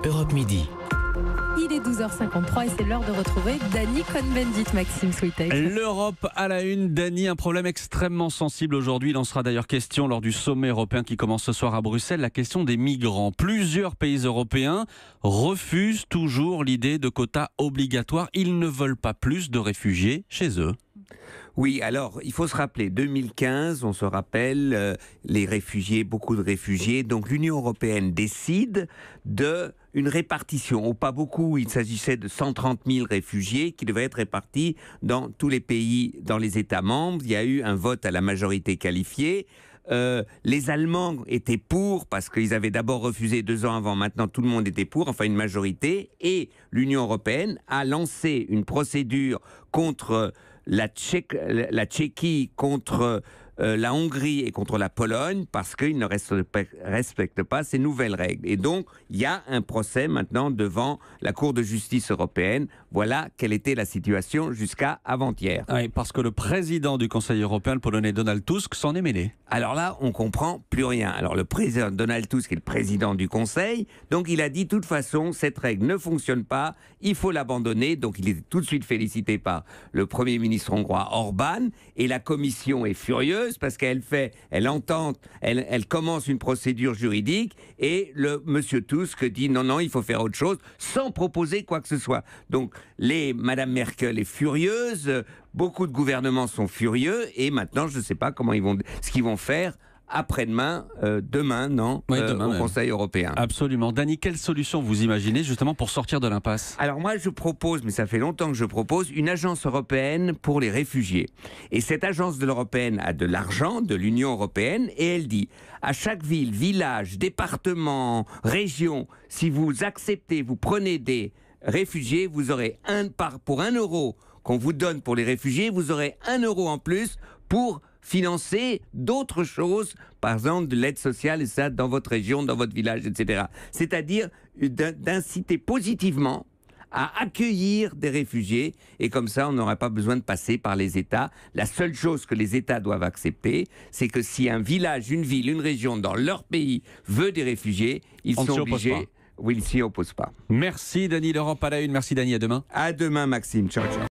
Europe Midi. Il est 12h53 et c'est l'heure de retrouver Dany Cohn-Bendit, Maxime Switek. L'Europe à la une. Dany, un problème extrêmement sensible aujourd'hui. Il en sera d'ailleurs question lors du sommet européen qui commence ce soir à Bruxelles. La question des migrants. Plusieurs pays européens refusent toujours l'idée de quotas obligatoires. Ils ne veulent pas plus de réfugiés chez eux. Oui, alors il faut se rappeler, 2015, on se rappelle, les réfugiés, beaucoup de réfugiés. Donc l'Union européenne décide d'une répartition, ou pas beaucoup, il s'agissait de 130 000 réfugiés qui devaient être répartis dans tous les pays, dans les États membres. Il y a eu un vote à la majorité qualifiée. Les Allemands étaient pour parce qu'ils avaient d'abord refusé 2 ans avant. Maintenant, tout le monde était pour, enfin une majorité. Et l'Union européenne a lancé une procédure contre la Tchéquie, contre la Hongrie et contre la Pologne parce qu'ils ne respectent pas ces nouvelles règles. Et donc, il y a un procès maintenant devant la Cour de justice européenne. Voilà quelle était la situation jusqu'à avant-hier. Oui, parce que le président du Conseil européen, le Polonais Donald Tusk, s'en est mêlé. Alors là, on comprend plus rien. Alors le président Donald Tusk est le président du Conseil, donc il a dit de toute façon, cette règle ne fonctionne pas, il faut l'abandonner. Donc il est tout de suite félicité par le Premier ministre hongrois Orbán, et la Commission est furieuse parce qu'elle commence une procédure juridique et le monsieur Tusk dit non, il faut faire autre chose sans proposer quoi que ce soit. Donc Madame Merkel est furieuse, beaucoup de gouvernements sont furieux et maintenant je ne sais pas ce qu'ils vont faire après-demain, demain, au Conseil européen. Absolument. Dany, quelle solution vous imaginez justement pour sortir de l'impasse ? Alors moi je propose, mais ça fait longtemps que je propose, une agence européenne pour les réfugiés. Et cette agence européenne a de l'argent de l'Union européenne et elle dit à chaque ville, village, département, région, si vous acceptez, vous prenez des réfugiés, vous aurez pour 1 euro qu'on vous donne pour les réfugiés, vous aurez 1 euro en plus pour financer d'autres choses, par exemple de l'aide sociale et ça dans votre région, dans votre village, etc. C'est-à-dire d'inciter positivement à accueillir des réfugiés et comme ça on n'aura pas besoin de passer par les États. La seule chose que les États doivent accepter, c'est que si un village, une ville, une région dans leur pays veut des réfugiés, ils sont obligés. Oui, ils ne s'y opposent pas. Merci Dany, l'Europe à la une. Merci Dany, à demain. À demain Maxime, ciao ciao.